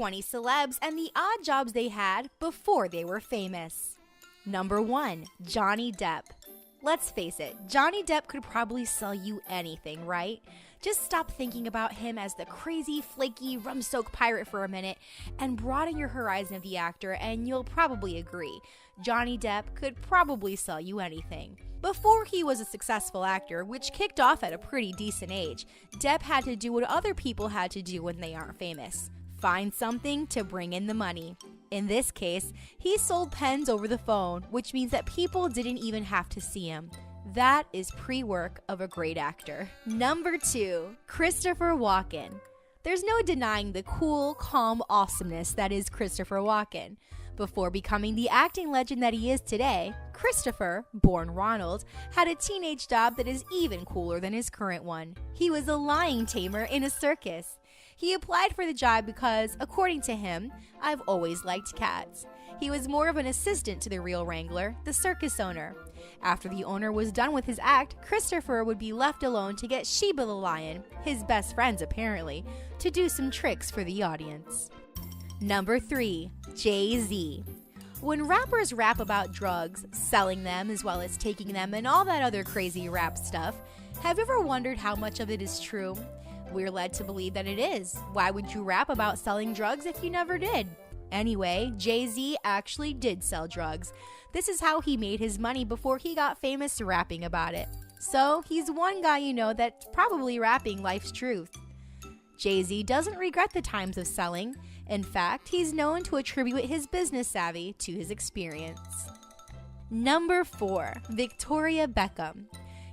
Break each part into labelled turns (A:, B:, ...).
A: 20 celebs and the odd jobs they had before they were famous. Number 1. Johnny Depp. Let's face it, Johnny Depp could probably sell you anything, right? Just stop thinking about him as the crazy, flaky, rum-soaked pirate for a minute and broaden your horizon of the actor and you'll probably agree. Johnny Depp could probably sell you anything. Before he was a successful actor, which kicked off at a pretty decent age, Depp had to do what other people had to do when they aren't famous. Find something to bring in the money. In this case, he sold pens over the phone, which means that people didn't even have to see him. That is pre-work of a great actor. Number 2. Christopher Walken. There's no denying the cool, calm awesomeness that is Christopher Walken. Before becoming the acting legend that he is today, Christopher, born Ronald, had a teenage job that is even cooler than his current one. He was a lion tamer in a circus. He applied for the job because, according to him, I've always liked cats. He was more of an assistant to the real wrangler, the circus owner. After the owner was done with his act, Christopher would be left alone to get Sheba the lion, his best friends apparently, to do some tricks for the audience. Number 3. Jay-Z. When rappers rap about drugs, selling them as well as taking them and all that other crazy rap stuff, have you ever wondered how much of it is true? We're led to believe that it is. Why would you rap about selling drugs if you never did? Anyway, Jay-Z actually did sell drugs. This is how he made his money before he got famous rapping about it. So, he's one guy you know that's probably rapping life's truth. Jay-Z doesn't regret the times of selling. In fact, he's known to attribute his business savvy to his experience. Number 4. Victoria Beckham.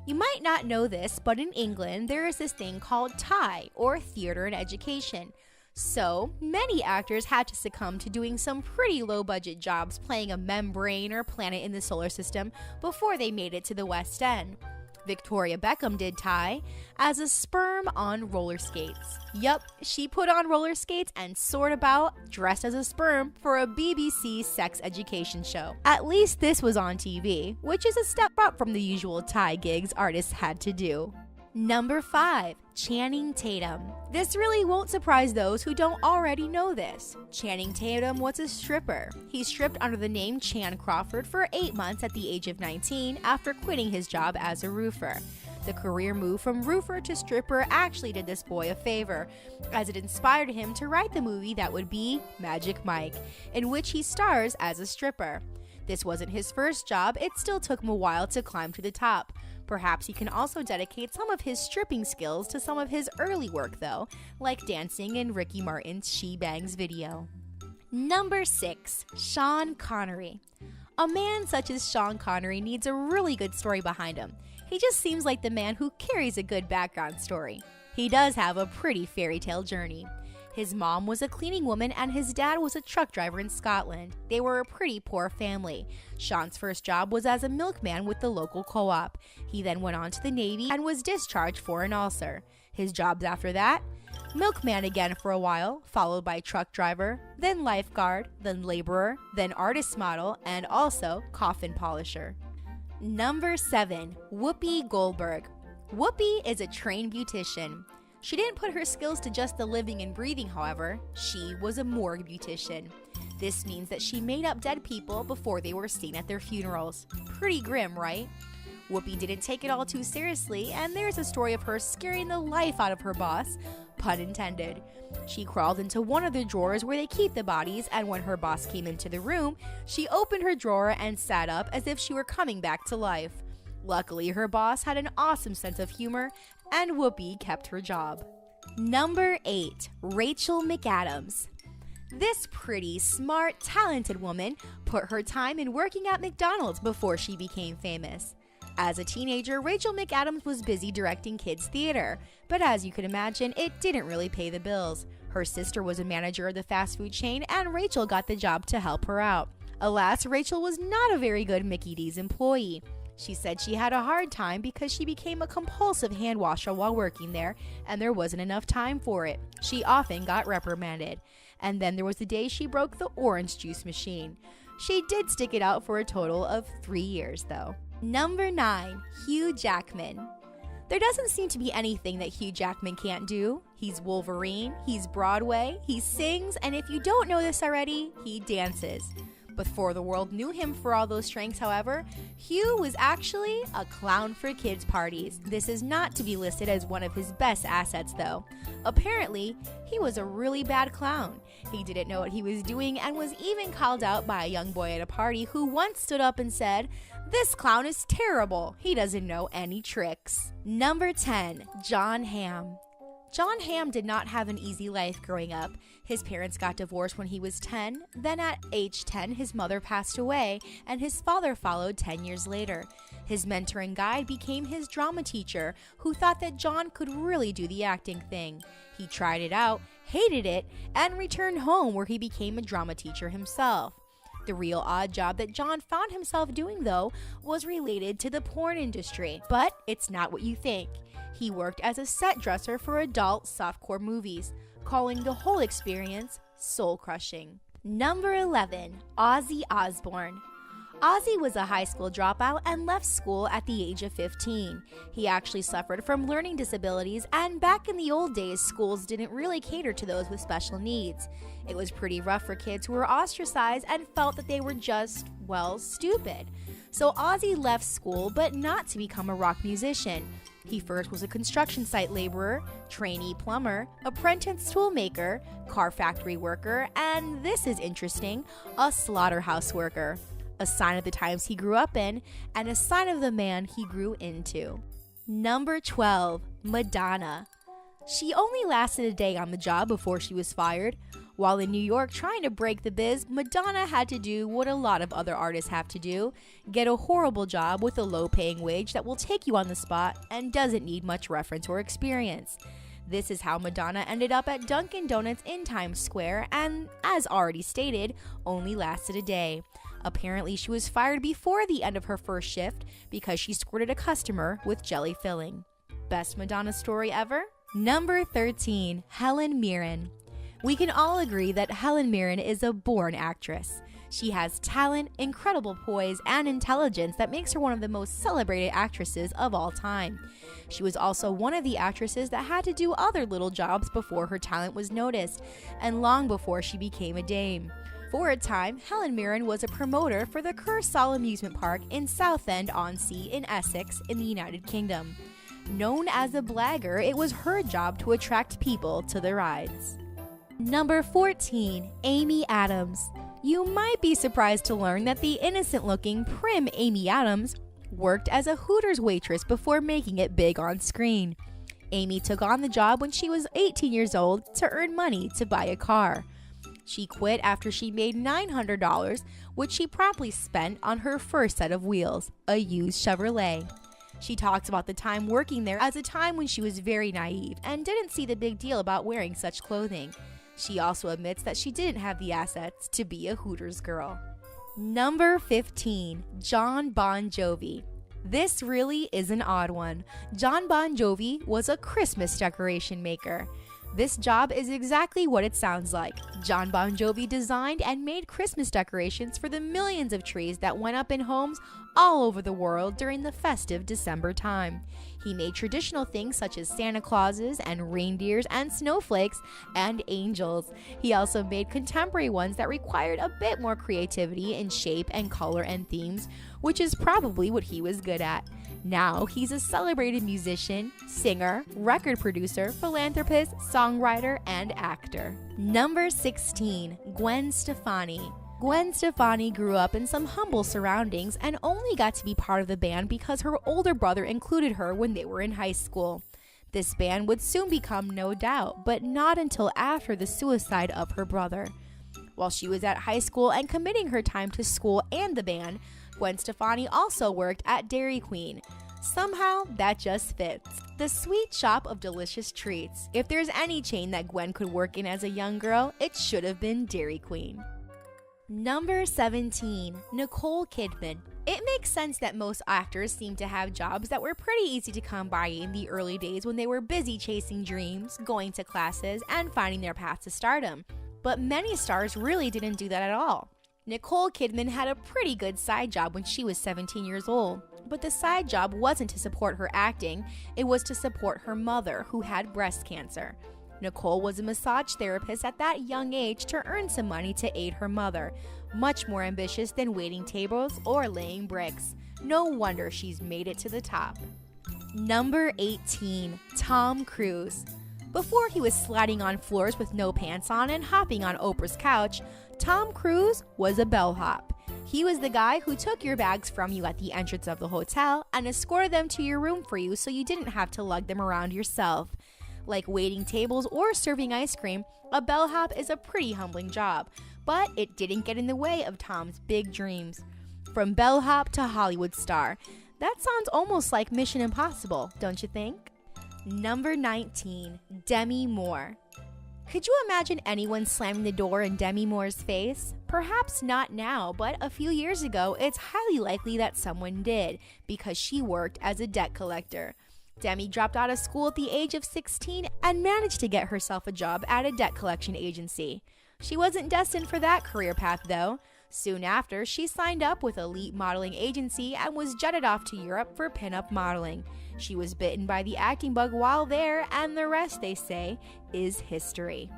A: You might not know this, but in England, there is this thing called TIE, or Theater and Education. So, many actors had to succumb to doing some pretty low-budget jobs playing a membrane or planet in the solar system before they made it to the West End. Victoria Beckham did TIE as a sperm on roller skates. Yup, she put on roller skates and soared about dressed as a sperm for a BBC sex education show. At least this was on TV, which is a step up from the usual TIE gigs artists had to do. Number 5. Channing Tatum. This really won't surprise those who don't already know this. Channing Tatum was a stripper. He stripped under the name Chan Crawford for 8 months at the age of 19 after quitting his job as a roofer. The career move from roofer to stripper actually did this boy a favor, as it inspired him to write the movie that would be Magic Mike, in which he stars as a stripper. This wasn't his first job, it still took him a while to climb to the top. Perhaps he can also dedicate some of his stripping skills to some of his early work though, like dancing in Ricky Martin's She Bangs video. Number 6. Sean Connery. A man such as Sean Connery needs a really good story behind him. He just seems like the man who carries a good background story. He does have a pretty fairy tale journey. His mom was a cleaning woman and his dad was a truck driver in Scotland. They were a pretty poor family. Sean's first job was as a milkman with the local co-op. He then went on to the Navy and was discharged for an ulcer. His jobs after that? Milkman again for a while, followed by truck driver, then lifeguard, then laborer, then artist model, and also coffin polisher. Number 7. Whoopi Goldberg. Whoopi is a trained beautician. She didn't put her skills to just the living and breathing, however. She was a morgue beautician. This means that she made up dead people before they were seen at their funerals. Pretty grim, right? Whoopi didn't take it all too seriously, and there's a story of her scaring the life out of her boss, pun intended. She crawled into one of the drawers where they keep the bodies, and when her boss came into the room, she opened her drawer and sat up as if she were coming back to life. Luckily, her boss had an awesome sense of humor, and Whoopi kept her job. Number 8. Rachel McAdams. This pretty, smart, talented woman put her time in working at McDonald's before she became famous. As a teenager, Rachel McAdams was busy directing kids' theater, but as you can imagine, it didn't really pay the bills. Her sister was a manager of the fast food chain, and Rachel got the job to help her out. Alas, Rachel was not a very good Mickey D's employee. She said she had a hard time because she became a compulsive hand washer while working there, and there wasn't enough time for it. She often got reprimanded. And then there was the day she broke the orange juice machine. She did stick it out for a total of 3 years, though. Number 9. Hugh Jackman. There doesn't seem to be anything that Hugh Jackman can't do. He's Wolverine, he's Broadway, he sings, and if you don't know this already, he dances. Before the world knew him for all those strengths, however, Hugh was actually a clown for kids' parties. This is not to be listed as one of his best assets, though. Apparently, he was a really bad clown. He didn't know what he was doing and was even called out by a young boy at a party who once stood up and said, "This clown is terrible. He doesn't know any tricks." Number 10, John Hamm. John Hamm did not have an easy life growing up. His parents got divorced when he was 10, then at age 10 his mother passed away, and his father followed 10 years later. His mentor and guide became his drama teacher, who thought that John could really do the acting thing. He tried it out, hated it, and returned home where he became a drama teacher himself. The real odd job that John found himself doing, though, was related to the porn industry. But it's not what you think. He worked as a set dresser for adult softcore movies, calling the whole experience soul-crushing. Number 11, Ozzy Osbourne. Ozzy was a high school dropout and left school at the age of 15. He actually suffered from learning disabilities, and back in the old days, schools didn't really cater to those with special needs. It was pretty rough for kids who were ostracized and felt that they were just, well, stupid. So Ozzy left school, but not to become a rock musician. He first was a construction site laborer, trainee plumber, apprentice toolmaker, car factory worker, and this is interesting, a slaughterhouse worker. A sign of the times he grew up in, and a sign of the man he grew into. Number 12, Madonna. She only lasted a day on the job before she was fired. While in New York trying to break the biz, Madonna had to do what a lot of other artists have to do: get a horrible job with a low-paying wage that will take you on the spot and doesn't need much reference or experience. This is how Madonna ended up at Dunkin' Donuts in Times Square and, as already stated, only lasted a day. Apparently, she was fired before the end of her first shift because she squirted a customer with jelly filling. Best Madonna story ever? Number 13, Helen Mirren. We can all agree that Helen Mirren is a born actress. She has talent, incredible poise, and intelligence that makes her one of the most celebrated actresses of all time. She was also one of the actresses that had to do other little jobs before her talent was noticed, and long before she became a dame. For a time, Helen Mirren was a promoter for the Kursaal Amusement Park in Southend-on-Sea in Essex in the United Kingdom. Known as a blagger, it was her job to attract people to the rides. Number 14, Amy Adams. You might be surprised to learn that the innocent-looking, prim Amy Adams worked as a Hooters waitress before making it big on screen. Amy took on the job when she was 18 years old to earn money to buy a car. She quit after she made $900, which she promptly spent on her first set of wheels, a used Chevrolet. She talks about the time working there as a time when she was very naive and didn't see the big deal about wearing such clothing. She also admits that she didn't have the assets to be a Hooters girl. Number 15, Jon Bon Jovi. This really is an odd one. Jon Bon Jovi was a Christmas decoration maker. This job is exactly what it sounds like. Jon Bon Jovi designed and made Christmas decorations for the millions of trees that went up in homes all over the world during the festive December time. He made traditional things such as Santa Clauses and reindeers and snowflakes and angels. He also made contemporary ones that required a bit more creativity in shape and color and themes, which is probably what he was good at. Now, he's a celebrated musician, singer, record producer, philanthropist, songwriter, and actor. Number 16, Gwen Stefani. Gwen Stefani grew up in some humble surroundings and only got to be part of the band because her older brother included her when they were in high school. This band would soon become No Doubt, but not until after the suicide of her brother. While she was at high school and committing her time to school and the band, Gwen Stefani also worked at Dairy Queen. Somehow, that just fits. The sweet shop of delicious treats. If there's any chain that Gwen could work in as a young girl, it should have been Dairy Queen. Number 17, Nicole Kidman. It makes sense that most actors seem to have jobs that were pretty easy to come by in the early days when they were busy chasing dreams, going to classes, and finding their path to stardom. But many stars really didn't do that at all. Nicole Kidman had a pretty good side job when she was 17 years old, but the side job wasn't to support her acting, it was to support her mother, who had breast cancer. Nicole was a massage therapist at that young age to earn some money to aid her mother. Much more ambitious than waiting tables or laying bricks. No wonder she's made it to the top. Number 18, Tom Cruise. Before he was sliding on floors with no pants on and hopping on Oprah's couch, Tom Cruise was a bellhop. He was the guy who took your bags from you at the entrance of the hotel and escorted them to your room for you so you didn't have to lug them around yourself. Like waiting tables or serving ice cream, a bellhop is a pretty humbling job, but it didn't get in the way of Tom's big dreams. From bellhop to Hollywood star. That sounds almost like Mission Impossible, don't you think? Number 19, Demi Moore. Could you imagine anyone slamming the door in Demi Moore's face? Perhaps not now, but a few years ago, it's highly likely that someone did, because she worked as a debt collector. Demi dropped out of school at the age of 16 and managed to get herself a job at a debt collection agency. She wasn't destined for that career path, though. Soon after, she signed up with Elite Modeling Agency and was jetted off to Europe for pinup modeling. She was bitten by the acting bug while there, and the rest, they say, is history.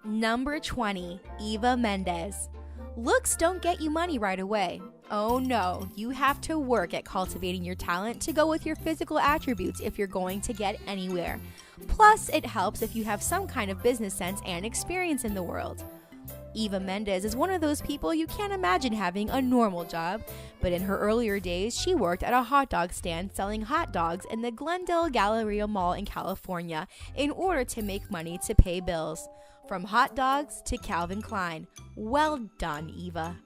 A: Number 20, Eva Mendes. Looks don't get you money right away. Oh no, you have to work at cultivating your talent to go with your physical attributes if you're going to get anywhere. Plus, it helps if you have some kind of business sense and experience in the world. Eva Mendes is one of those people you can't imagine having a normal job, but in her earlier days, she worked at a hot dog stand selling hot dogs in the Glendale Galleria Mall in California in order to make money to pay bills. From hot dogs to Calvin Klein. Well done, Eva.